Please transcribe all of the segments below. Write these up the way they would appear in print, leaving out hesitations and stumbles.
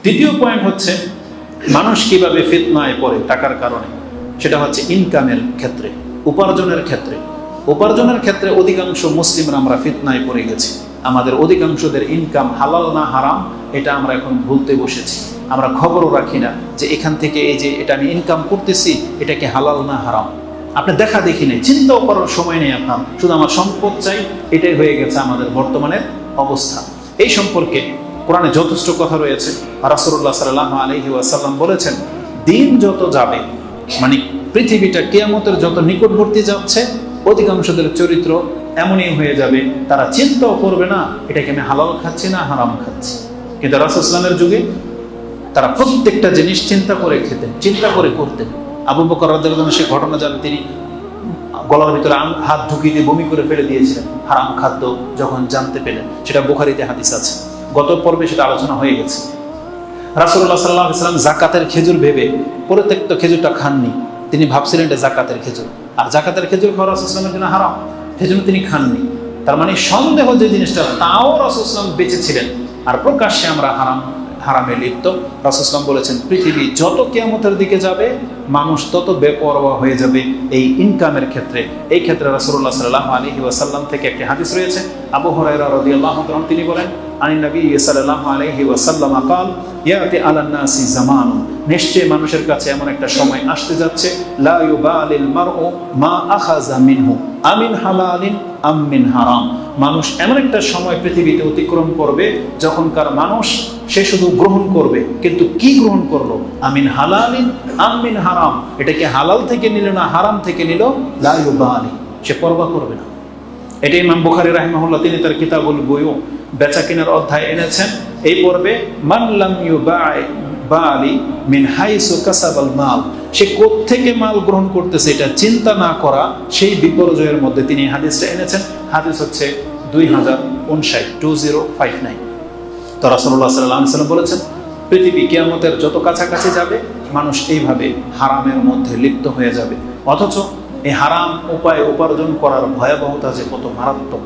দ্বিতীয় পয়েন্ট হচ্ছে মানুষ কিভাবে ফিতনায় পড়ে টাকার কারণে, সেটা হচ্ছে ইনকামের ক্ষেত্রে, উপার্জনের ক্ষেত্রে। উপার্জনের ক্ষেত্রে অধিকাংশ মুসলিমরা আমরা ফিতনায় পড়ে গেছি। আমাদের অধিকাংশদের ইনকাম হালাল না হারাম এটা আমরা এখন ভুলতে বসেছি। আমরা খবরও রাখি না যে এখান থেকে এই যে এটা আমি ইনকাম করতেছি এটা কি হালাল না হারাম। আপনি দেখা দেখি নেই, চিন্তাও করার সময় নেই আপনার, শুধু আমার সম্পদ চাই, এটাই হয়ে গেছে আমাদের বর্তমানের অবস্থা। এই সম্পর্কে কোরআনে যথেষ্ট কথা রয়েছে। রাসূলুল্লাহ সাল্লাল্লাহু আলাইহি ওয়াসাল্লাম বলেছেন, দিন যত যাবে, মানে পৃথিবীটা কিয়ামতের যত নিকটবর্তী যাচ্ছে, অধিকাংশদের চরিত্র এমনই হয়ে যাবে, তারা চিন্তাও করবে না এটাকে আমি হালাল খাচ্ছি না হারাম খাচ্ছি। কিন্তু রাসূল সাল্লাল্লাহু আলাইহি ওয়াসাল্লামের যুগে তারা প্রত্যেকটা জিনিস চিন্তা করে খেতেন, চিন্তা করে করতেন। আবু বকর রাদিয়াল্লাহু আনহু সে ঘটনা জানেন, তিনি গলার ভিতরে হাত ঢুকিয়ে দিয়ে বমি করে ফেলে দিয়েছিলেন হারাম খাদ্য যখন জানতে পেলেন। সেটা বুখারীতে হাদিস আছে, গত পর্বে সেটা আলোচনা হয়ে গেছে। রাসূলুল্লাহ সাল্লাল্লাহু আলাইহি ওয়াসাল্লাম জাকাতের খেজুর ভেবে পরিত্যক্ত খেজুরটা খাননি, তিনি ভাবছিলেন এটা জাকাতের খেজুর, আর জাকাতের খেজুর খাওয়া রাসূল সাল্লাল্লাহু আলাইহি ওয়াসাল্লামের জন্য হারাম, সেজন্য তিনি খাননি। তার মানে সন্দেহ যে জিনিসটা, তাও রাসূল সাল্লাল্লাহু আলাইহি ওয়াসাল্লাম বেঁচেছিলেন, আর প্রকাশ্যে আমরা হারামে লিপ্ত। রাসূল সাল্লাল্লাহু আলাইহি ওয়াসাল্লাম বলেছেন, পৃথিবী যত কিয়ামতের দিকে যাবে মানুষ তত বেপরোয়া হয়ে যাবে এই ইনকামের ক্ষেত্রে। এই ক্ষেত্রে রাসূলুল্লাহ সাল্লাল্লাহু আলাইহি ওয়াসাল্লাম থেকে একটি হাদিস রয়েছে। আবু হুরায়রা রাদিয়াল্লাহু আনহু তিনি বলেন, আনি নবী সাল্লাল্লাহু আলাইহি ওয়াসাল্লাম قال ইয়াতি আলান নাসি জামানুন, নিশ্চয় মানুষের কাছে এমন একটা সময় আসতে যাচ্ছে, লা ইউবালিল মারউ মা আখাযা মিনহু আমিন হালালিন আম মিন হারাম। মানুষ এমন একটা সময় পৃথিবীতে অতিক্রম করবে যখনকার মানুষ সে শুধু গ্রহণ করবে, কিন্তু কি গ্রহণ করলো, আমিন হালালিন আম মিন হারাম, এটা কি হালাল থেকে নিল না হারাম থেকে নিল, লা ইউবালি, সে পরোয়া করবে না। এটা ইমাম বুখারী রাহিমাহুল্লাহ তিনি তার কিতাবুল বুয়ু বেচা কেনার অধ্যায় এনেছেন। এই পর্বে মান লাম ইউবালি মিন হাইসু কাসাবাল মাল, সে কোত্থেকে মাল গ্রহণ করতেছে এটা চিন্তা না করা, সেই বিপর্যয়ের মধ্যে তিনি হাদিসটা এনেছেন। হাদিস হচ্ছে 2059। তো রাসূলুল্লাহ সাল্লাল্লাহু আলাইহি ওয়াসাল্লাম বলেছেন, পৃথিবী কিয়ামতের যত কাছাকাছি যাবে মানুষ এইভাবে হারামের মধ্যে লিপ্ত হয়ে যাবে। অথচ এই হারাম উপায়ে উপার্জন করার ভয়াবহতা যে কত মারাত্মক,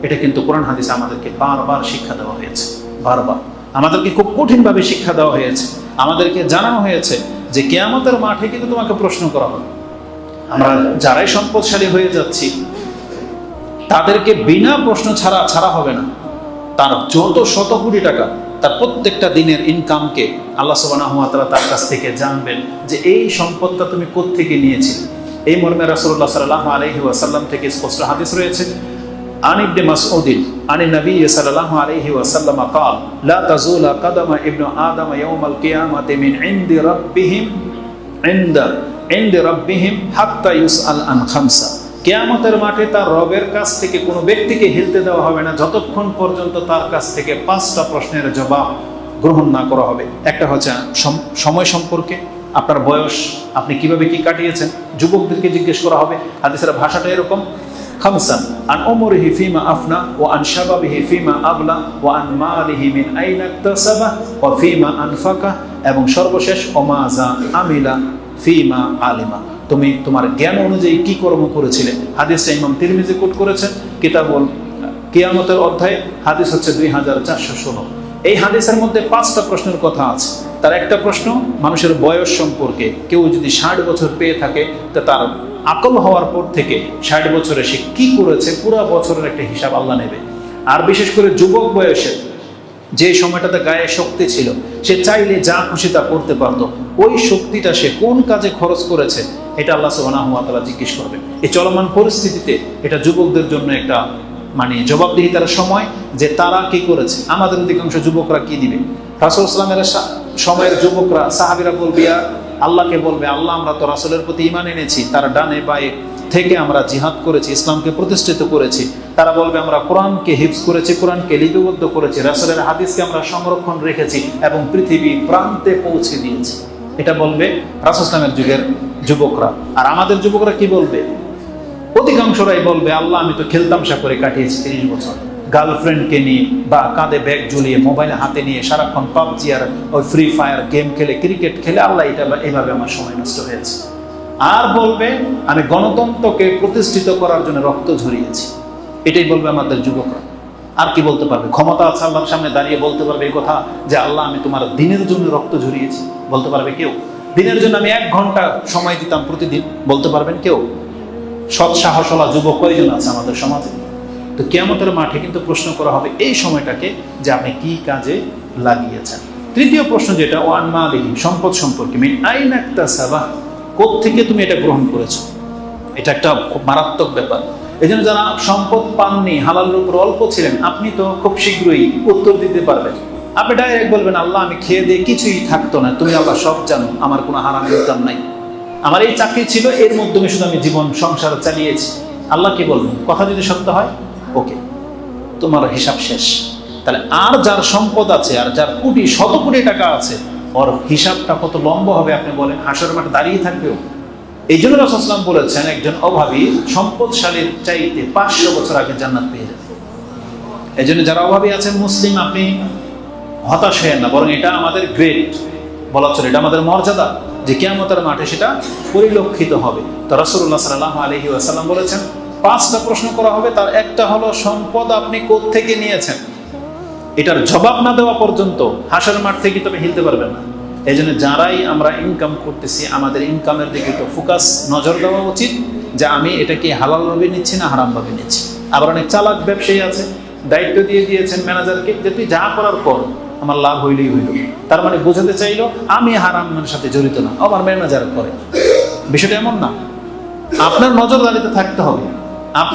এটা কিন্তু কোরআন হাদিসে আমাদেরকে বারবার শিক্ষা দেওয়া হয়েছে। বারবার আমাদেরকে খুব কঠিনভাবে শিক্ষা দেওয়া হয়েছে, আমাদেরকে জানানো হয়েছে যে কিয়ামতের মাঠে কিন্তু তোমাকে প্রশ্ন করা হবে। আমরা যারাই সম্পদশালী হয়ে যাচ্ছি তাদেরকে বিনা প্রশ্ন ছাড়া হবে না। তার যত শত কোটি টাকা, তার প্রত্যেকটা দিনের ইনকামকে আল্লাহ সুবহানাহু ওয়া তাআলা তার কাছ থেকে জানবেন যে এই সম্পদটা তুমি কোত্থেকে নিয়েছিলে। এই মর্মে রাসূলুল্লাহ সাল্লাল্লাহু আলাইহি ওয়াসাল্লাম থেকে স্পষ্ট হাদিস রয়েছে। আন ইবনে মাসউদিন আনি নবী সাল্লাল্লাহু আলাইহি ওয়াসাল্লাম قال لا تزول قدم ابن آدم يوم القيامة من عند ربهم حتى يسأل عن خمسة। কিয়ামতের মাঠে তার রবের কাছ থেকে কোনো ব্যক্তিকে হিলতে দেওয়া হবে না যতক্ষণ পর্যন্ত তার কাছ থেকে 5টা প্রশ্নের জবাব গ্রহণ না করা হবে। একটা হচ্ছে সময় সম্পর্কে, আপনার বয়স, আপনি কিভাবে কি কাটিয়েছেন, যুবকদেরকে জিজ্ঞেস করা হবে। হাদিসের ভাষাটা এরকম, খামসান আন উমরিহি ফিমা আফনা ওয়া আন শাবাবিহি ফিমা আবলা ওয়া আন মালিহি মিন আইনা ইকতাসাবা ওয়া ফিমা আনফাকা, এবং সর্বশেষ ওমাযা আমিলা ফিমা আলিমা, তুমি তোমার জ্ঞান অনুযায়ী কি কর্ম করেছিলে। হাদিসটা ইমাম তিরমিজি কোট করেছেন কিতাবুল কিয়ামতের অধ্যায়, হাদিস হচ্ছে 2416। এই হাদিসের মধ্যে 5টা প্রশ্নের কথা আছে। তার একটা প্রশ্ন মানুষের বয়স সম্পর্কে, কেউ যদি 60 বছর পেয়ে থাকে তা তার আকল হওয়ার পর থেকে 60 বছরে সে কি করেছে পুরো বছরের একটা হিসাব আল্লাহ নেবে। আর বিশেষ করে যুবক বয়সে যে সময়টাতে গায়ে শক্তি ছিল, সে চাইলে যা খুশি তা করতে পারতো, ওই শক্তিটা সে কোন কাজে খরচ করেছে এটা আল্লাহ সুবহানাহু ওয়া তাআলা জিজ্ঞেস করবেন। এই চলমান পরিস্থিতিতে এটা যুবকদের জন্য একটা জবাবদিহিতার সময় যে তারা কি করেছে। আমাদের অধিকাংশ যুবকরা কি দিবে, রাসূল সাল্লাল্লাহু আলাইহি ওয়াসাল্লামের সময়ের যুবকরা সাহাবীরা বলবে, আল্লাহকে বলবে, আল্লাহ আমরা তো রাসূলের প্রতি ঈমান এনেছি, তার ডানে বায়ে থেকে আমরা জিহাদ করেছি, ইসলামকে প্রতিষ্ঠিত করেছি। তারা বলবে আমরা কোরআনকে হিফজ করেছি, কোরআনকে লিপিবদ্ধ করেছি, রাসূলের হাদিসকে আমরা সংরক্ষণ রেখেছি এবং পৃথিবী প্রান্তে পৌঁছে দিয়েছি। এটা বলবে রাসূল সাল্লাল্লাহু আলাইহি ওয়াসাল্লামের যুগের যুবকরা। আর আমাদের যুবকরা কি বলবে, অধিকাংশরাই বলবে আল্লাহ আমি তো খেলতামশা করে কাটিয়েছি 30 বছর, গার্লফ্রেন্ডকে নিয়ে বা কাঁধে ব্যাগ ঝুলিয়ে মোবাইল হাতে নিয়ে সারাক্ষণ পাবজি আর ওই ফ্রি ফায়ার গেম খেলে, ক্রিকেট খেলে আল্লাহ এটা এইভাবে আমার সময় নষ্ট হয়েছে। আর বলবে আমি গণতন্ত্রকে প্রতিষ্ঠিত করার জন্য রক্ত ঝরিয়েছি, এটাই বলবে আমাদের যুবকরা। আর কি বলতে পারবে? ক্ষমতা আছে আল্লাহর সামনে দাঁড়িয়ে বলতে পারবে এই কথা যে আল্লাহ আমি তোমার দিনের জন্য রক্ত ঝরিয়েছি? বলতে পারবে কেউ? দিনের জন্য আমি 1 ঘন্টা সময় দিতাম প্রতিদিন, বলতে পারবেন কেউ? সৎ সাহসওয়ালা যুবক কয়জন আছে আমাদের সমাজে? তো কিয়ামতের মাঠে কিন্তু প্রশ্ন করা হবে এই সময়টাকে যে আপনি কি কাজে লাগিয়েছেন। তৃতীয় প্রশ্ন যেটা, ওয়ান মালিহি, সম্পদ সম্পর্কে, মিন আইনা ইকতাসাবা, কোত্থেকে তুমি এটা গ্রহণ করেছো? এটা একটা খুব মারাত্মক ব্যাপার। এই জন্য যারা সম্পদ পাননি, হালালের উপর অল্প ছিলেন, আপনি তো খুব শীঘ্রই উত্তর দিতে পারবেন। আপনি ডাইরেক্ট বলবেন আল্লাহ আমি খেয়ে দিয়ে কিছুই থাকতো না, তুমি আল্লাহ সব জানো, আমার কোনো হারাম ইনকাম নাই, আমার এই চাকরি ছিল, এর মাধ্যমে শুধু আমি জীবন সংসার চালিয়েছি। আল্লাহ কি বলবেন? কথা যদি সত্য হয়, ওকে, তোমার হিসাব শেষ। তাহলে আর যার সম্পদ আছে, আর যার কোটি শত কোটি টাকা আছে, ওর হিসাবটা কত লম্বা হবে আপনি বলেন? হাসরের মাঠে দাঁড়িয়ে থাকবেও। এই জন্য রাসূল সাল্লাল্লাহু আলাইহি ওয়াসাল্লাম বলেছেন একজন অভাবী সম্পদশালীর চাইতে 500 বছর আগে জান্নাত পেয়ে যাবে। এই জন্য যারা অভাবী আছেন মুসলিম, আপনি হতাশ হয়েন না, বরং এটা আমাদের গ্রেড বলা চলে, এটা আমাদের মর্যাদা যে কিয়ামতের মাঠে সেটা পরিলক্ষিত হবে। তো রাসূলুল্লাহ সাল্লাল্লাহু আলাইহি ওয়াসাল্লাম বলেছেন 5টা প্রশ্ন করা হবে, তার একটা হলো সম্পদ আপনি কোত্থেকে নিয়েছেন। এটার জবাব না দেওয়া পর্যন্ত হাসরের মাঠ থেকে তবে হিলতে পারবেন না। এই জন্য যারাই আমরা ইনকাম করতেছি, আমাদের ইনকামের দিকে একটু ফোকাস, নজর দেওয়া উচিত যে আমি এটা কি হালাল ভাবে নিচ্ছি না হারাম ভাবে নিচ্ছি। আবার অনেক চালাক ব্যবসায়ী আছে, দায়িত্ব দিয়ে দিয়েছেন ম্যানেজারকে যে তুই যা করার কর, আমার লাভ হইলেই হইল। তার মানে বোঝাতে চাইলো আমি হারামের সাথে জড়িত না, আমার ম্যানেজার করে। বিষয়টা এমন না, আপনার নজরদারিতে থাকতে হবে,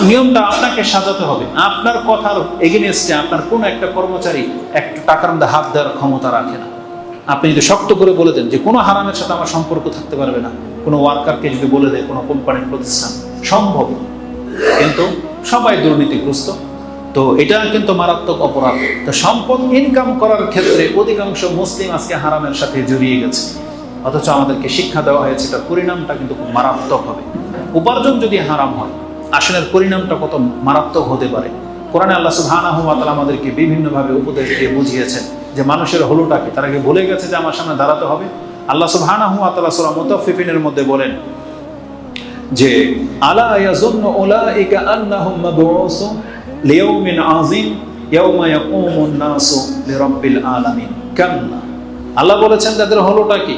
নিয়মটা আপনাকে সাজাতে হবে। আপনার কথার এগেইনস্টে আপনার কোন একটা কর্মচারী একটু টাকার মধ্যে হাত দেওয়ার ক্ষমতা রাখে না। আপনি যদি শক্ত করে বলে দেন যে কোনো হারামের সাথে আমার সম্পর্ক থাকতে পারবে না, কোনো ওয়ার্কারকে যদি বলে দেয় কোনো কোম্পানির প্রতিষ্ঠান, সম্ভব। কিন্তু সবাই দুর্নীতিগ্রস্ত, তো এটা কিন্তু মারাত্মক অপরাধ। তো সম্পদ ইনকাম করার ক্ষেত্রে অধিকাংশ মুসলিম আজকে হারামের সাথে জড়িয়ে গেছে, অথচ আমাদেরকে শিক্ষা দেওয়া হয়েছে এটার পরিণামটা কিন্তু খুব মারাত্মক হবে। উপার্জন যদি হারাম হয়, আসলের পরিণামটা কত মারাত্মক হতে পারে। কোরআনে আল্লাহ সুবহানাহু ওয়া তাআলা আমাদেরকে বিভিন্নভাবে উপদেশ দিয়ে বুঝিয়েছেন যে মানুষের হলোটাকে, তারা কি ভুলে গেছে যে আমার সামনে দাঁড়াতে হবে। আল্লাহ সুবহানাহু ওয়া তাআলা সূরা মুতাফফিফিনের মধ্যে বলেন যে আলা ইয়াযুন্নু উলাইকা আন্নাহুম মাবউসুন লিয়াউমিন আযীম ইয়াওমা ইয়াকুমুন নাসু লিরাব্বিল আলামিন। কাল্লা, আল্লাহ বলেছেন তাদের হলোটা কি?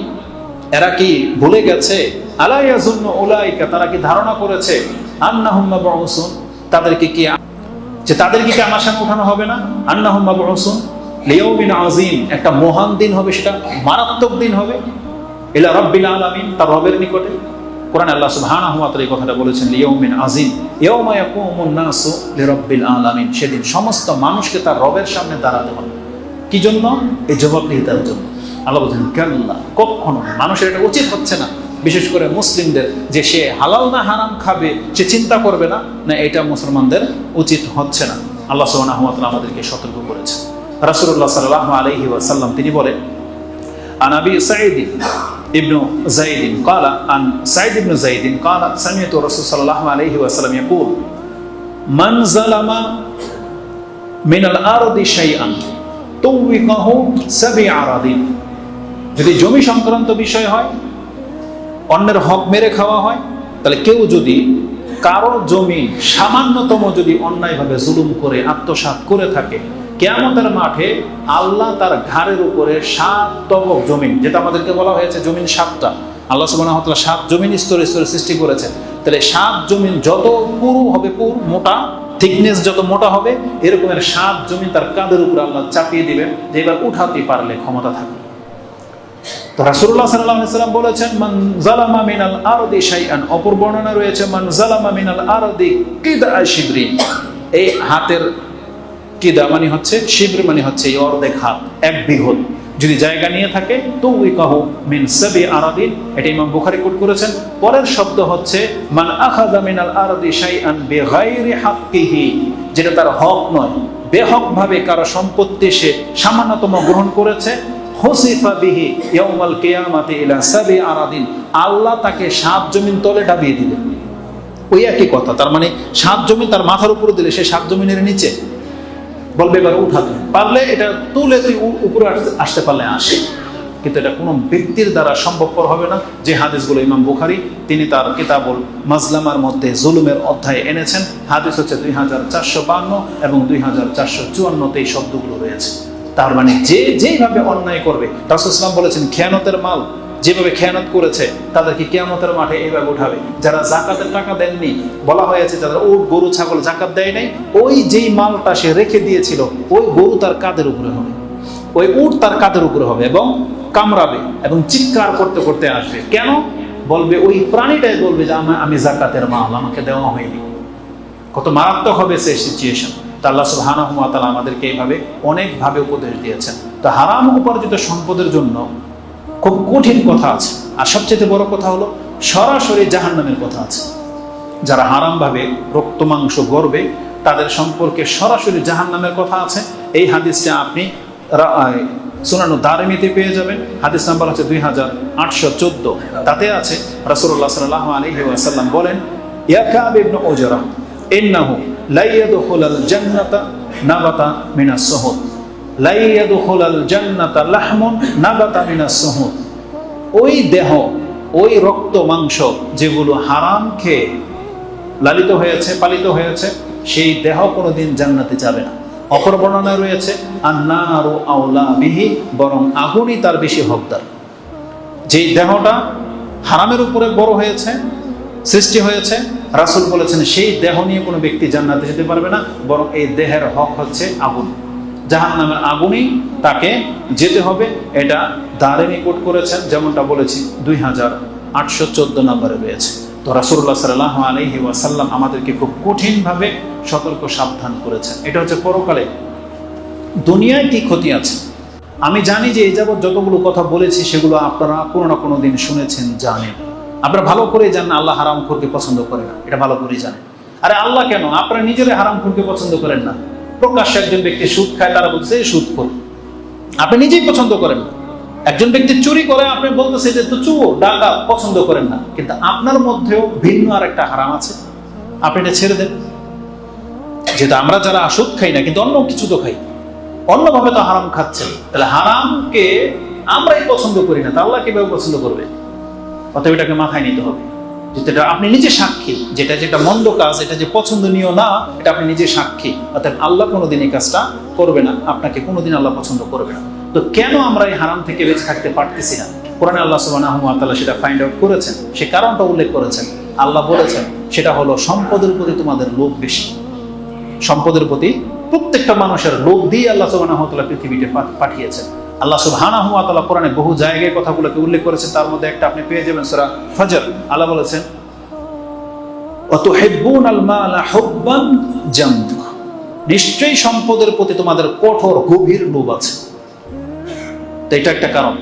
এরা কি ভুলে গেছে? আলা ইয়াযুন্নু উলাইকা, তারা কি ধারণা করেছে, আন্নাহুম মাবউসুন, তাদেরকে কি আমার সামনে উঠানো হবে না? আন্নাহুম মাবউসুন লিয়াউমিন আযীম, একটা মহান দিন হবে, সেটা মারাত্মক দিন হবে, ইলা রাব্বিল আলামিন, তার রবের নিকটে। কোরআনে আল্লাহ সুবহানাহু ওয়া তাআলা এই কথাটা বলেছেন লিয়াউমিন আযীম ইয়াওমা ইয়াকুমুন নাসু লিরাব্বিল আলামিন, সেদিন সমস্ত মানুষকে তার রবের সামনে দাঁড়াতে হবে। কি জন্য? এই জবাবদিহিতার জন্য। আল্লাহ বলেন কাল্লা, কখনো মানুষের এটা উচিত হচ্ছে না, বিশেষ করে মুসলিমদের, যে সে হালাল না হারাম খাবে সে চিন্তা করবে না, না, এটা মুসলমানদের উচিত হচ্ছে না। আল্লাহ সুবহানাহু ওয়া তাআলা আমাদেরকে সতর্ক করেছেন। রাসূলুল্লাহ সাল্লাল্লাহু আলাইহি ওয়াসাল্লাম তিনি বলেন, আন আবি সাঈদ ইবনে যায়েদ قال عن سعيد بن زيد قال سمعت رسول صلى الله عليه وسلم يقول من ظلم من الارض شيئا توقه سبع أراضين। যদি জমি সংক্রান্ত বিষয় হয়, অন্যের হক মেরে খাওয়া হয়, তাহলে কেউ যদি কারো জমি সামান্যতম যদি অন্যায়ভাবে জুলুম করে আত্মসাৎ করে থাকে, কিয়ামতের মাঠে আল্লাহ তার ঘাড়ের উপরে 7 তবক জমিন, যেটা আমাদেরকে বলা হয়েছে জমিন 7টা, আল্লাহ সুবহানাহু ওয়া তাআলা 7 জমিন স্তরে স্তরে সৃষ্টি করেছেন। তাহলে 7 জমিন যত পুরু হবে, মোটা, থিকনেস যত মোটা হবে, এরকমের 7 জমিন তার কাঁধের উপরে আল্লাহ চাপিয়ে দিবেন, যে এবার উঠাতে পারলে ক্ষমতা থাকবে। তো রাসূলুল্লাহ সাল্লাল্লাহু আলাইহি ওয়াসাল্লাম বলেছেন মান যালামা মিনাল আরদি শাইআন, অপর বর্ণনা রয়েছে মান যালামা মিনাল আরদি কিদা শিবরিন। এই হাতের কিদা মানে হচ্ছে, শিবর মানে হচ্ছে এই অর্ধেক হাত, 1 বিঘত যদি জায়গা নিয়ে থাকে, তো উইকাহু মিন সাবি আরাদিন, এটা ইমাম বুখারী কোট করেছেন। পরের শব্দ হচ্ছে মান আখাযা মিনাল আরদি শাইআন বিগাইরি হাক্কিহি, যেটা তার হক নয়, বেহক ভাবে কারো সম্পত্তি সে সামান্যতম গ্রহণ করেছে, হুসিফা বিহি ইয়াউমাল কিয়ামাতি ইলা সাবি আরাদিন, আল্লাহ তাকে 7 জমিন তলে ডাবিয়ে দিবেন। ওই একই কথা, তার মানে 7 জমিন তার মাথার উপরে দিলে সে 7 জমিনের নিচে বলবে এবার উঠাতে পারলে, এটা তুলে তুই উপরে আসতে পারলে আসে। কিন্তু এটা কোনো ব্যক্তির দ্বারা সম্ভবপর হবে না। যে হাদিসগুলো ইমাম বুখারী তিনি তার কিতাবুল মাজলামার মধ্যে জুলুমের অধ্যায়ে এনেছেন, হাদিস হচ্ছে 2452 এবং 2454 এই শব্দগুলো রয়েছে। তার মানে যেইভাবে অন্যায় করবে, রাসূল সাল্লাল্লাহু আলাইহি ওয়াসাল্লাম বলেছেন খেয়ানতের মাল যেভাবে খেয়ানত করেছে তাদেরকে কিয়ামতের মাঠে এইভাবে উঠাবে। যারা জাকাতের টাকা দেননি, বলা হয়েছে যারা উট গরু ছাগল জাকাত দেয় নাই, ওই যেই মালটা সে রেখে দিয়েছিল ওই গরু তার কাঁধের উপরে হবে, ওই উট তার কাঁধের উপরে হবে এবং কামড়াবে এবং চিৎকার করতে করতে আসবে। কেন বলবে? ওই প্রাণীটাই বলবে যে আমি জাকাতের মাল, আমাকে দেওয়া হয়নি। কত মারাত্মক হবে সেই সিচুয়েশন। তা আল্লাহ সুবহানাহু ওয়া তাআলা আমাদেরকে এইভাবে অনেকভাবে উপদেশ দিয়েছেন। তো হারাম উপার্জিত সম্পদের জন্য খুব কঠিন কথা আছে, আর সবচেয়ে বড় কথা হলো সরাসরি জাহান্নামের কথা আছে। যারা হারামভাবে রক্ত মাংস গড়বে তাদের সম্পর্কে সরাসরি জাহান্নামের কথা আছে। এই হাদিসটা আপনি সুনান দারিমিতে পেয়ে যাবেন, হাদিস নাম্বার হচ্ছে 2814। তাতে আছে রাসূলুল্লাহ সাল্লাল্লাহু আলাইহি ওয়াসাল্লাম বলেন, ইয়া কাব ইবনে উজরা ইন্নাহু লা ইয়াদখুলুল জান্নাতা নাবাতা মিনাস সুহুদ, লা ইয়াদখুলুল জান্নাতা লাহমুন নাবাতা মিনাস সুহুদ। ওই দেহ, ওই রক্ত মাংস যেগুলো হারাম খেয়ে লালিত হয়েছে, পালিত হয়েছে, সেই দেহ কোনোদিন জান্নাতে যাবে না। অপর বর্ণনায় রয়েছে আন্নারু আওলা বিহি, বরং আগুনই তার বেশি হকদার। যেই দেহটা হারামের উপরে বড় হয়েছে, সৃষ্টি হয়েছে, রাসূল বলেছেন সেই দেহ নিয়ে কোনো ব্যক্তি জান্নাতে যেতে পারবে না, বরং এই দেহের হক হচ্ছে আগুন, জাহান্নামের আগুনই তাকে যেতে হবে। এটা দারিমি কোট করেছেন, যেমনটা বলেছি 2814 নম্বরে রয়েছে। তো রাসূলুল্লাহ সাল্লাল্লাহু আলাইহি ওয়াসাল্লাম আমাদেরকে খুব কঠিনভাবে সতর্ক সাবধান করেছেন। এটা হচ্ছে পরকালে। দুনিয়ায় কি ক্ষতি আছে? আমি জানি যে এই যাবৎ যতগুলো কথা বলেছি সেগুলো আপনারা কোনো না কোনো দিন শুনেছেন, জানেন। আপনারা ভালো করে জানেন আল্লাহ হারামখোরকে পছন্দ করে না, এটা ভালো করে জানেন। আরে আল্লাহ কেন, আপনারা নিজেরা হারামখোরকে পছন্দ করেন না? প্রকাশ্যে একজন ব্যক্তি সুদ খায়, তারা বলছে সুদখোর, আপনি নিজেই পছন্দ করেন না। একজন ব্যক্তি চুরি করে, আপনি বলতেছে যে তো চুর ডাকাত, পছন্দ করেন না। কিন্তু আপনার মধ্যেও ভিন্ন আর একটা হারাম আছে, আপনি এটা ছেড়ে দেন। যেহেতু আমরা যারা সুদ খাই না কিন্তু অন্য কিছু তো খাই, অন্যভাবে তো হারাম খাচ্ছেন, তাহলে হারামকে আমরাই পছন্দ করি না, তা আল্লাহ কিভাবে পছন্দ করবে? অতএব এটাকে মাথায় নিতে হবে, যেটা আপনি নিজে সাক্ষী, যেটা মন্দ কাজ, এটা যে পছন্দনীয় না, এটা আপনি নিজে সাক্ষী। অতএব আল্লাহ কোনোদিন এই কাজটা করবে না, আপনাকে কোনোদিন আল্লাহ পছন্দ করবে না। তো কেন আমরা এই হারাম থেকে বেঁচে থাকতে পারতেছি না? কোরআনে আল্লাহ সুবহানাহু ওয়া তাআলা সেটা ফাইন্ড আউট করেছেন, সে কারণটা উল্লেখ করেছেন। আল্লাহ বলেছেন সেটা হলো সম্পদের প্রতি তোমাদের লোভ বেশি। সম্পদের প্রতি প্রত্যেকটা মানুষের লোভ দিয়ে আল্লাহ সুবহানাহু ওয়া তাআলা পৃথিবীতে পাঠিয়েছেন। আল্লাহ সুবহানাহু ওয়া তাআলা কোরআনে বহু জায়গায় কথাগুলোকে উল্লেখ করেছেন, তার মধ্যে একটা আপনি পেয়ে যাবেন সূরা ফজর। আল্লাহ বলেছেন ওয়া তুহিব্বুনাল মালা হুব্বান জাম্মা, নিশ্চয়ই সম্পদের প্রতি তোমাদের কঠোর গভীর লোভ আছে। তো এটা একটা কারণ।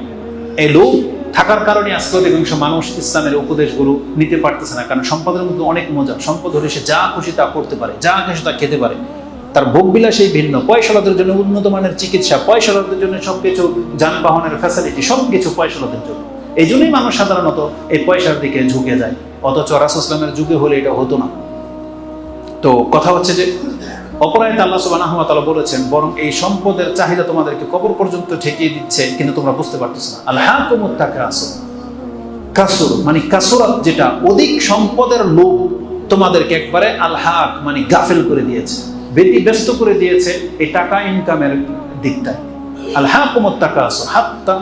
এই লোভ থাকার কারণে আজকে অধিকাংশ মানুষ ইসলামের উপদেশগুলো নিতে পারতেছে না, কারণ সম্পদের মধ্যে অনেক মজা। সম্পদ হলে সে যা খুশি তা করতে পারে, যা খুশি তা খেতে পারে, তার ভোগবিলাসই ভিন্ন। পয়সালাদের জন্য উন্নত মানের চিকিৎসা, পয়সালাদের জন্য সবকিছু, যানবাহনের ফ্যাসিলিটি, সবকিছু পয়সালাদের জন্য। এই জন্যই মানুষ সাধারণত এই পয়সার দিকে ঝুঁকে যায়। অথচ রাসূল ইসলামের যুগে হলে এটা হতো না। তো কথা হচ্ছে যে অপরায়তে আল্লাহ সুবহানাহু ওয়া তাআলা বলেছেন বরং এই সম্পদের চাহিদা তোমাদেরকে কবর পর্যন্ত ঠেকিয়ে দিচ্ছে, কিন্তু তোমরা বুঝতে পারতেছ না। আলহাকুমুত তাকাসুর, কাসুর মানে কাসুরাত, যেটা অধিক সম্পদের লোভ তোমাদেরকে একবারে আলহাক মানে গাফেল করে দিয়েছে, ব্যস্ত করে দিয়েছে এই টাকা ইনকামের দিকটায়। আলহাকুমুত তাকাসুর হাত্তা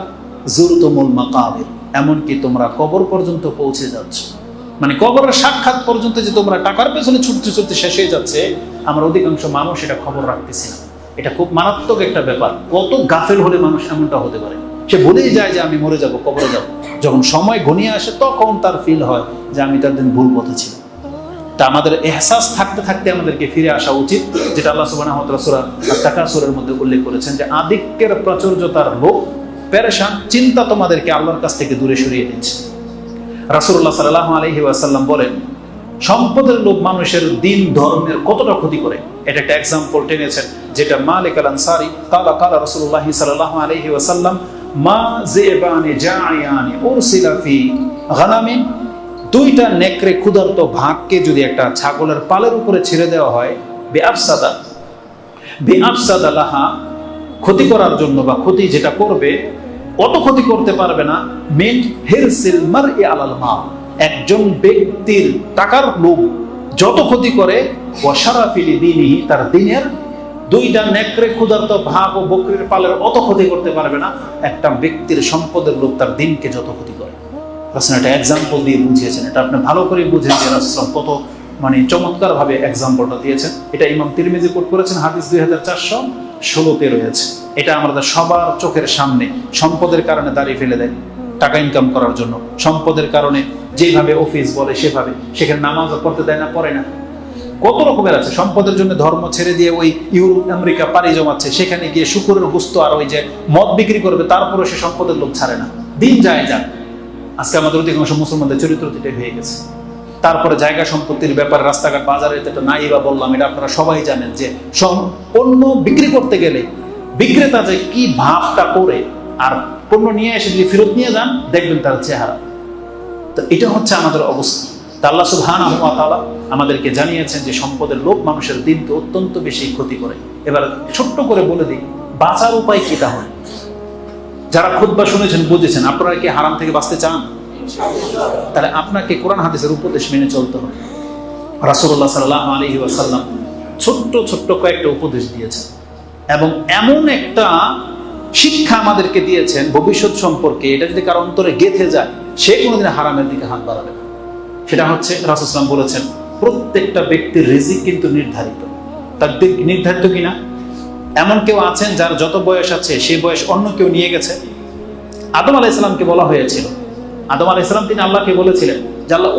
যুরতুমুল মাকাবির, এমনকি তোমরা কবর পর্যন্ত পৌঁছে যাচ্ছ। মানে কবরের সাক্ষাৎ পর্যন্ত যে তোমরা টাকার পেছনে ছুটতে ছুটতে শেষ হয়ে যাচ্ছে, আমরা অধিকাংশ মানুষ এটা খবর রাখতেছি না। এটা খুব মারাত্মক একটা ব্যাপার। কত গাফেল হলে মানুষ এমনটা হতে পারে, সে ভুলেই যায় যে আমি মরে যাব, কবরে যাব। যখন সময় ঘনিয়ে আসে তখন তার ফিল হয় যে আমি তার দিন ভুল পথে ছিলাম। তা আমাদের এহসাস থাকতে থাকতে আমাদেরকে ফিরে আসা উচিত, যেটা আল্লাহ সুবহানাহু ওয়া তাআলা সূরা আত-তাকাসুরের মধ্যে উল্লেখ করেছেন যে আধিক্যের প্রাচুর্যতার লোভ, পেরেশান চিন্তা তোমাদেরকে আল্লাহর কাছ থেকে দূরে সরিয়ে দিচ্ছে। রাসূলুল্লাহ সাল্লাল্লাহু আলাইহি ওয়াসাল্লাম বলেন সম্পদের লোভ মানুষের দিন ধর্মের কতটা ক্ষতি করে। এটা একটা এক্সাম্পল টেনেছেন, যেটা মালিক আল আনসারী কালা কালা রাসূলুল্লাহ সাল্লাল্লাহু আলাইহি ওয়াসাল্লাম মা যিবানি জায়ানি উরসিলা ফি গানামিন, দুইটা নেকড়ে ক্ষুধার্ত ভাগকে যদি একটা ছাগলের পালের উপরে ছেড়ে দেওয়া হয়, বিআফসাদা লাহা, ক্ষতি করার জন্য বা ক্ষতি যেটা করবে, অত ক্ষতি করতে পারবে না মিন হিরসিল মারই আলাল মাল, একজন ব্যক্তির টাকার লোভ যত ক্ষতি করে, ওয়াশারাফিল দীনিহি, তার দিনের দুইটা নেকড়ে ক্ষুধার্ত ভাগ ও বকরির পালের অত ক্ষতি করতে পারবে না একটা ব্যক্তির সম্পদের লোভ তার দিনকে যত ক্ষতি করে। রাসূল একটা এক্সাম্পল দিয়ে বুঝিয়েছেন, এটা আপনি ভালো করে বুঝেন যে রাসূল কত চমৎকার ভাবে এক্সাম্পলটা দিয়েছেন। এটা ইমাম তিরমিজি কোট করেছেন, হাদিস 2416-তে রয়েছে। এটা আমাদের সবার চোখের সামনে। সম্পদের কারণে দাঁড়িয়ে ফেলে দেয় টাকা ইনকাম করার জন্য, সম্পদের কারণে যেভাবে অফিস বলে সেভাবে, সেখানে নামাজও পড়তে দেয় না, পড়ে না। কত রকমের আছে, সম্পদের জন্য ধর্ম ছেড়ে দিয়ে ওই ইউরোপ আমেরিকা পাড়ি জমাচ্ছে, সেখানে গিয়ে শুকুরের গোস্ত আর ওই যে মদ বিক্রি করবে, তারপরে সে সম্পদের লোভ ছাড়ে না। দিন যায় যাক, আজকে আমাদের অধিকাংশ মুসলমানদের চরিত্র এটাই হয়ে গেছে। তারপরে জায়গা সম্পত্তির ব্যাপারে রাস্তাঘাট বাজারে এটা নাই বা বললাম, এটা আপনারা সবাই জানেন যে পণ্য বিক্রি করতে গেলে বিক্রেতা যে কি ভাবটা করে, আর পণ্য নিয়ে এসে যদি ফেরত নিয়ে যান দেখবেন তার চেহারা। তো এটা হচ্ছে আমাদের অবস্থা। তা আল্লাহ সুবহানাহু ওয়া তাআলা আমাদেরকে জানিয়েছেন যে সম্পদের লোভ মানুষের দিনকে অত্যন্ত বেশি ক্ষতি করে। এবার ছোট্ট করে বলে দিই বাঁচার উপায় কি তাহলে। যারা খুতবা শুনেছেন বুঝেছেন, আপনারা কি হারাম থেকে বাঁচতে চান? তাহলে আপনাকে কোরআন হাদিসের উপদেশ মেনে চলতে হবে। রাসূলুল্লাহ সাল্লাল্লাহু আলাইহি ওয়াসাল্লাম ছোট্ট ছোট্ট কয়েকটা উপদেশ দিয়েছেন এবং এমন একটা শিক্ষা আমাদেরকে দিয়েছেন ভবিষ্যৎ সম্পর্কে, এটা যদি কারো অন্তরে গেঁথে যায় সে কোনোদিন হারামের দিকে হাত বাড়াবে না। সেটা হচ্ছে রাসূল সাল্লাল্লাহু আলাইহি ওয়াসাল্লাম বলেছেন, প্রত্যেকটা ব্যক্তির রিজিক কিন্তু নির্ধারিত। তার দিক নির্ধারিত কিনা? এমন কেউ আছেন যার যত বয়স আছে সেই বয়স অন্য কেউ নিয়ে গেছে? আদম আলাইহিস সালামকে বলা হয়েছিল, আদম আলাইহিস সালাম তিনি আল্লাহকে বলেছিলেন যে আল্লাহ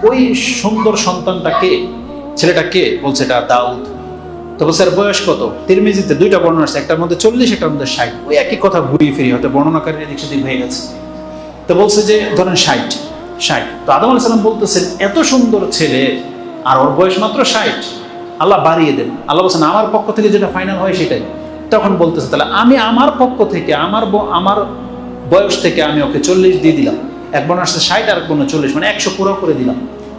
ওই সুন্দর সন্তানটা কে, ছেলেটা কে? বলছে এটা দাউদ। তো বলছে এর বয়স কত? তিরমিজিতে দুইটা বর্ণনা আছে, একটার মধ্যে 40, একটার মধ্যে 60। ওই একই কথা ঘুরিয়ে ফিরিয়ে হয়তো বর্ণনাকারীর এদিক সেদিক হয়ে গেছে। তো বলছে যে ধরেন 60। তো আদম আলাইহিস সালাম বলতেছেন এত সুন্দর ছেলে আর ওর বয়স মাত্র 60, আল্লাহ বাড়িয়ে দেন। আল্লাহ বলছেন আমার পক্ষ থেকে যেটা ফাইনাল হয় সেটাই। তখন বলতেছে তাহলে আমি আমার পক্ষ থেকে আমার বয়স থেকে আমি ওকে 40 দিয়ে দিলাম। এক বোন আসছে 60 আর এক বোন 40, মানে 100 পুরো করে দিলাম।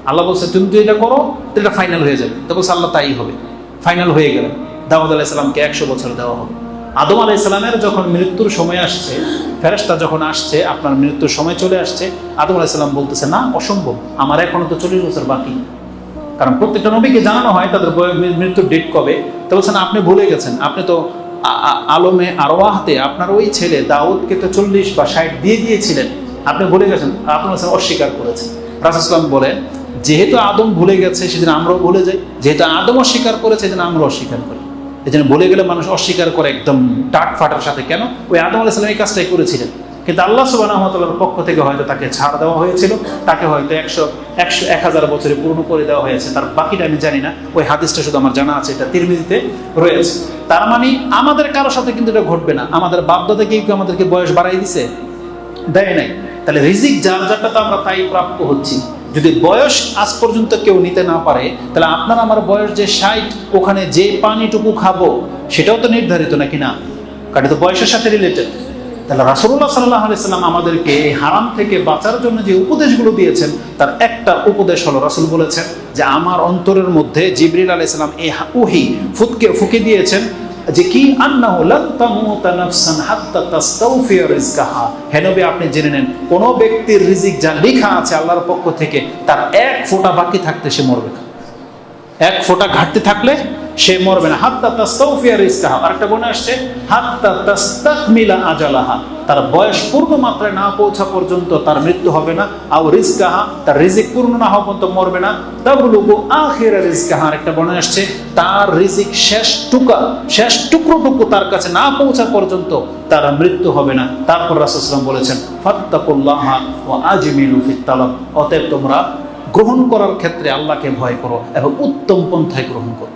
আল্লাহ বলছে তুমি যদি এটা করো তাহলে এটা ফাইনাল হয়ে যাবে। তো বলছে আল্লাহ তাই হবে। ফাইনাল হয়ে গেল, দাউদ আলাইহিস সালামকে 100 বছর দেওয়া হবে। আদম আলাইহিস সালামের যখন মৃত্যুর সময় আসছে, ফেরেশতা যখন আসছে, আপনার মৃত্যুর সময় চলে আসছে, আদম আলাইহিস সালাম বলতেছে না অসম্ভব, আমার এখনো তো 40 বছর বাকি। কারণ প্রত্যেকটা নবীকে জানানো হয় তাদের মৃত্যুর ডেট কবে। তো বলছেন আপনি ভুলে গেছেন, আপনি তো আলমে আরওয়াহতে আপনার ওই ছেলে দাউদকে তো 40 বা 60 দিয়ে দিয়েছিলেন, আপনি ভুলে গেছেন। আপনি অস্বীকার করেছেন। রাসূল সাল্লাল্লাহু আলাইহি ওয়াসাল্লাম বলেন যেহেতু আদম ভুলে গেছে সেদিন আমরাও ভুলে যাই, যেহেতু আদম অস্বীকার করেছে সেদিন আমরা অস্বীকার করি। এই জন্য ভুলে গেলে মানুষ অস্বীকার করে একদম টাট ফাটার সাথে। কেন? ওই আদম আলাইহিস সালাম এই কাজটাই করেছিলেন, কিন্তু আল্লাহ সুবহানাহু ওয়া তাআলার পক্ষ থেকে হয়তো তাকে ছাড় দেওয়া হয়েছিল, তাকে হয়তো 1000 বছরে পূর্ণ করে দেওয়া হয়েছে। তার বাকিটা আমি জানি না, ওই হাদিসটা শুধু আমার জানা আছে, এটা তিরমিজিতে রয়েছে। তার মানে আমাদের কারোর সাথে কিন্তু এটা ঘটবে না। আমাদের বাপ-দাদা কেউ আমাদেরকে বয়স বাড়াই দিছে? দেয় নাই। তাহলে রিজিক যার যারটা তো আমরা তাই প্রাপ্য হচ্ছি। যদি বয়স আজ পর্যন্ত কেউ নিতে না পারে, তাহলে আপনার আমার বয়স যে 60, ওখানে যে পানিটুকু খাবো সেটাও তো নির্ধারিত নাকি না? কারণ তো বয়সের সাথে রিলেটেড। তাহলে রাসূলুল্লাহ সাল্লাল্লাহু আলাইহি ওয়াসাল্লাম আমাদেরকে এই হারাম থেকে বাঁচার জন্য যে উপদেশগুলো দিয়েছেন তার একটা উপদেশ হলো, রাসূল বলেছেন যে আমার অন্তরের মধ্যে জিবরিল আলাইহিস সালাম এই ওহী ফুঁকে দিয়েছেন যে কি আন্নাহু লান তামুতা নাফসান হাত্তা তাস্তাওফিয়া রিজকাহা। হে নবী আপনি জেনে নেন কোন ব্যক্তির রিজিক যা লেখা আছে আল্লাহর পক্ষ থেকে তার এক ফোঁটা বাকি থাকতে সে মরবে না, এক ফোঁটা ঘাটতি থাকলে সে মরবে না। হাত্তা তাস্তাওফিয়া রিজকাহা। আরেকটা বনে আসছে হাত্তা তাস্তাকমিলা আজালাহা, তার বয়স পূর্ণ মাত্রায় না পৌঁছা পর্যন্ত তার মৃত্যু হবে না। আও রিজকাহা, তার রিজিক পূর্ণ না হওয়া পর্যন্ত মরবে না। তাবলুগু আখিরা রিজকাহা। আরেকটা বনে আসছে তার রিজিক শেষ টুকরোটুকু তার কাছে না পৌঁছা পর্যন্ত তার মৃত্যু হবে না। তারপর রাসূল সাল্লাল্লাহু আলাইহি ওয়াসাল্লাম বলেছেন ফাত্তাকুল্লাহা ওয়া আজমিলু ফিত তালাব। অতএব তোমরা গ্রহণ করার ক্ষেত্রে আল্লাহকে ভয় করো এবং উত্তম পন্থায় গ্রহণ করো।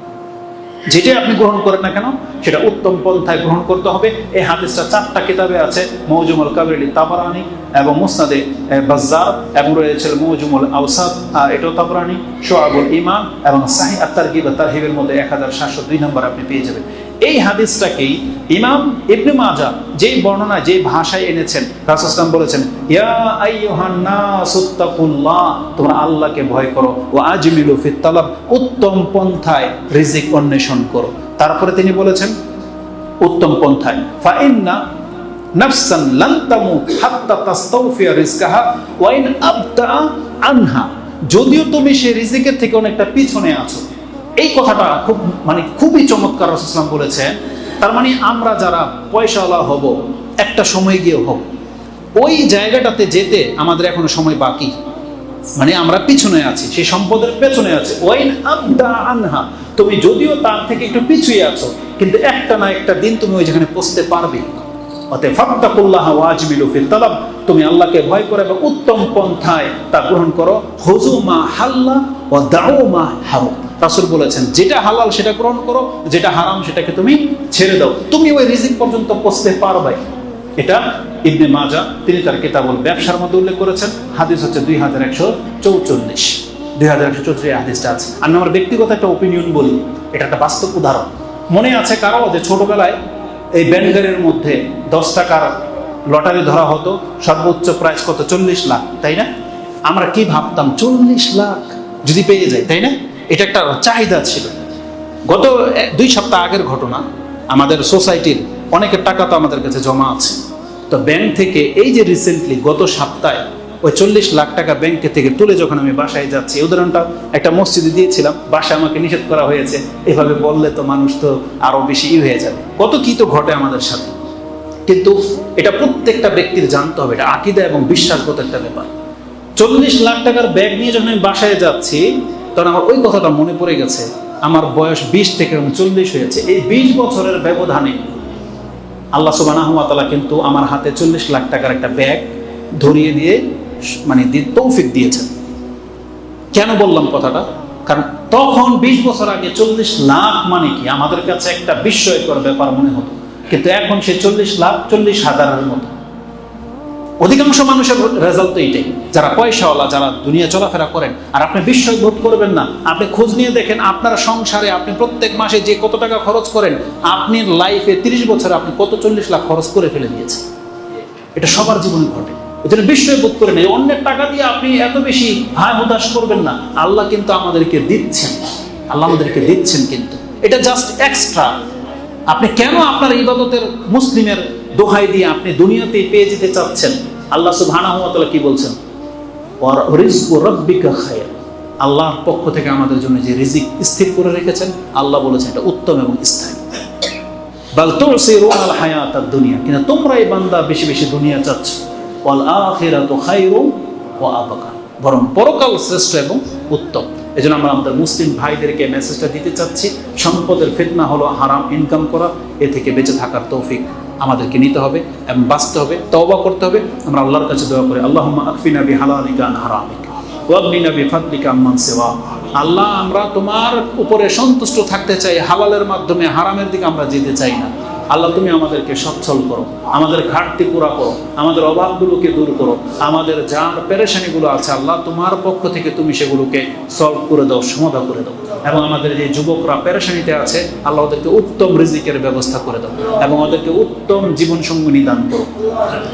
যেটাই আপনি গ্রহণ করেন না কেন সেটা উত্তম পন্থায় গ্রহণ করতে হবে। এই হাদিসটা 4টা কিতাবে আছে, মুআজামুল কাবির তাবরানী এবং মুসনাদে বাজ্জার, এবং রয়েছে মুআজামুল আওসাত, এটাও তাবরানী, শুআবুল ঈমান এবং সাহিহ আত-তারগিব ওয়া তারহিবের মধ্যে 1702 নম্বর আপনি পেয়ে যাবেন। এই হাদিসটাকেই ইমাম ইবনে মাজাহ যেই বর্ণনা যেই ভাষায় এনেছেন, রাসূল সাল্লাল্লাহু আলাইহি ওয়াসাল্লাম বলেছেন ইয়া আইয়ুহান নাসুত্তাকুল্লাহ, তোমরা আল্লাহকে ভয় করো, ওয়া আজমিলু ফিত তালাব, উত্তম পন্থায় রিজিক অন্বেষণ করো। তারপরে তিনি বলেছেন উত্তম পন্থায় নাফসান লান তামুত হাত্তা তাস্তাওফিয়া রিজকাহা ওয়া ইন আবতা আনহা, যদিও তুমি সেই রিজিকের থেকে অনেকটা পিছনে আছো। এই কথাটা খুবই চমৎকার রাসূল সাল্লাল্লাহু আলাইহি ওয়াসাল্লাম বলেছেন। তার মানে আমরা যারা পয়সাওয়ালা হব, একটা সময় গিয়ে হব, ওই জায়গাটাতে যেতে আমাদের এখনো সময় বাকি, মানে আমরা পিছনে আছি, সেই সম্পদের পেছনে আছে। ওয়াইন আবদা আনহা, তুমি যদিও তার থেকে একটু পিছুয়ে আছো, কিন্তু একটা না একটা দিন তুমি ওই যেখানে পৌঁছতে পারবে। অতএব ফাত্তাকুল্লাহ ওয়াজমিলু ফিত তালাব, তুমি আল্লাহকে ভয় করো এবং উত্তম পন্থায় তা গ্রহণ করো। খুযু মা হাল্লা ওয়া দাউ মা হারাম, রাসূল বলেছেন যেটা হালাল সেটা গ্রহণ করো, যেটা হারাম সেটাকে তুমি ছেড়ে দাও, তুমি ওই রিজিক পর্যন্ত পৌঁছতে পারবে। এটা ইবনে মাজাহ তিনি তার কিতাবুল ব্যবসার মধ্যে উল্লেখ করেছেন। হাদিস হচ্ছে 2144, 2144 হাদিসটা আছে। আমি আমার ব্যক্তিগত একটা ওপিনিয়ন বলি, এটা একটা বাস্তব উদাহরণ। মনে আছে কারো যে ছোটবেলায় এই ব্যাংকের মধ্যে 10 টাকার লটারি ধরা হতো, সর্বোচ্চ প্রাইস কত? 40 লাখ, তাই না? আমরা কি ভাবতাম 40 লাখ যদি পেয়ে যাই, তাই না? এটা একটা চাহিদা ছিল। গত 2 সপ্তাহ আগের ঘটনা, আমাদের সোসাইটির অনেকের টাকা তো আমাদের কাছে জমা আছে, তো ব্যাংক থেকে এই যে রিসেন্টলি গত সপ্তাহে ওই 40 লাখ টাকা ব্যাংকে থেকে তুলে যখন আমি বাসায় যাচ্ছি, উদাহরণটা একটা মসজিদে দিয়েছিলাম, বাসায় আমাকে নিষেধ করা হয়েছে। এভাবে বললে তো মানুষ তো আরো বেশি হয়ে যাবে, কত কি তো ঘটে আমাদের সাথে। কিন্তু এটা প্রত্যেকটা ব্যক্তির জানতে হবে, এটা আকীদা এবং বিশ্বাসগত একটা ব্যাপার। 40 লাখ টাকার ব্যাগ নিয়ে যখন আমি বাসায় যাচ্ছি, তখন আমার ওই কথাটা মনে পড়ে গেছে, আমার বয়স 20 থেকে 40 হয়েছে। এই 20 বছরের ব্যবধানে আল্লাহ সুবহানাহু ওয়া তাআলা কিন্তু আমার হাতে 40 লাখ টাকার একটা ব্যাগ ধরিয়ে দিয়ে তৌফিক দিয়েছেন। কেন বললাম কথাটা? কারণ তখন 20 বছর আগে 40 লাখ মানে কি আমাদের কাছে একটা বিস্ময়কর ব্যাপার মনে হতো, কিন্তু এখন সে 40 লাখ 40,000-এর মতো। অধিকাংশ মানুষের রেজাল্ট তো এইটাই, যারা পয়সাওয়ালা, যারা দুনিয়া চলাফেরা করেন। আর আপনি বিস্ময় বোধ করবেন না, আপনি খোঁজ নিয়ে দেখেন আপনার সংসারে আপনি প্রত্যেক মাসে যে কত টাকা খরচ করেন, আপনি লাইফে 30 বছরে আপনি কত 40 লাখ খরচ করে ফেলে দিয়েছেন। এটা সবার জীবনে ঘটে। এজন্য বিস্ময় বোধ করেন, এই অন্যের টাকা দিয়ে আপনি এত বেশি হায় হতাশ করবেন না। আল্লাহ কিন্তু আমাদেরকে দিচ্ছেন, আল্লাহ আমাদেরকে দিচ্ছেন, কিন্তু এটা জাস্ট এক্সট্রা। আপনি কেন আপনার ইবাদতের মুসলিমের দোহাই দিয়ে আপনি দুনিয়াতেই পেয়ে যেতে চাচ্ছেন? আল্লাহ সুবহানাহু ওয়া তাআলা কি বলছেন? ওয়া রিজকু রাব্বিকা খায়র, আল্লাহর পক্ষ থেকে আমাদের জন্য যে রিজিক স্থির করে রেখেছেন, আল্লাহ বলেছেন এটা উত্তম এবং স্থায়ী। বাল তুসিরুনাল হায়াতাদ দুনিয়া, কিন্তু তোমরা এই বান্দা বেশি বেশি দুনিয়া চাচ্ছ। ওয়াল আখিরাতু খায়রুন ওয়া আবকা, বরং পরকাল শ্রেষ্ঠ এবং উত্তম। এজন্য আমরা আমাদের মুসলিম ভাইদেরকে মেসেজটা দিতে চাচ্ছি, সম্পদের ফিতনা হলো হারাম ইনকাম করা, এ থেকে বেঁচে থাকার তৌফিক আমাদেরকে নিতে হবে এবং বাঁচতে হবে, তওবা করতে হবে। আমরা আল্লাহর কাছে দোয়া করি, আল্লাহুম্মা আকফিনা বিহালালিকা আন হারামিকা ওয়াগনিনা বিফাদলিকা আম্মান সিওয়া। আল্লাহ, আমরা তোমার উপরে সন্তুষ্ট থাকতে চাই, হালালের মাধ্যমে, হারামের দিকে আমরা যেতে চাই না। আল্লাহ, তুমি আমাদেরকে সচ্ছল করো, আমাদের ঘাটতি পুরা করো, আমাদের অভাবগুলোকে দূর করো, আমাদের যা পেরেশানিগুলো আছে আল্লাহ তোমার পক্ষ থেকে তুমি সেগুলোকে সলভ করে দাও, সমাধান করে দাও। এবং আমাদের যে যুবকরা পেরেশানিতে আছে আল্লাহ ওদেরকে উত্তম রিজিকের ব্যবস্থা করে দাও এবং ওদেরকে উত্তম জীবন সঙ্গিনী দান করো,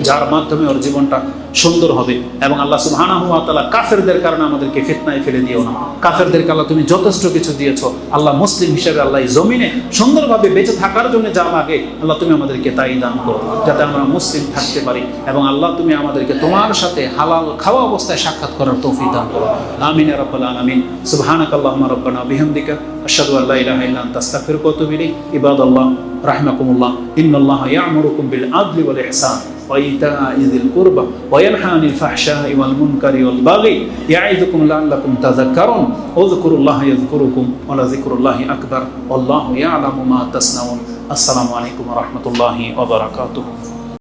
যার মাধ্যমে ওর জীবনটা সুন্দর হবে। এবং আল্লাহ সুবহানাহু ওয়া তাআলা কাফেরদের কারণে আমাদেরকে ফিতনায় ফেলে দিও না। কাফেরদেরকে আল্লাহ তুমি যথেষ্ট কিছু দিয়েছো, আল্লাহ মুসলিম হিসেবে আল্লাহ এই জমিনে সুন্দরভাবে বেঁচে থাকার জন্য যা লাগে আল্লাহ তুমি আমাদেরকে তাই দান করো, যাতে আমরা মুসলিম থাকতে পারি। এবং আল্লাহ তুমি আমাদেরকে তোমার সাথে হালাল খাওয়া অবস্থায় সাক্ষাৎ করার তৌফিক দান করো। আমিন ইয়া রাব্বাল আলামিন। সুবহানাকাল্লাহুম্মা রাব্বানা বিহামদিকা আশহাদু আল্লা ইলাহা ইল্লা আনতা আস্তাগফিরুকা ওয়া আতুবু ইলাইক। ইবাদাল্লাহ রাহিমাকুমুল্লাহ, ইন্নাল্লাহা ইয়া'মুরুকুম বিল আদলি ওয়াল ইহসান ওয়া ইতা'i যিল কুরবা ওয়া ইয়ানহা আনিল ফাহশা'i ওয়াল মুনকারি ওয়াল বাগি ইয়া'iযুকুম লা'আল্লাকুম তাযাক্কারুন। উযকুরুল্লাহা ইয়াযকুরুকুম ওয়া লাযিকরুল্লাহি আকবার। আল্লাহু ইয়া'লামু মা তাসনাউন। আসসালামু আলাইকুম ওয়া রাহমাতুল্লাহি ওয়া বারাকাতুহু।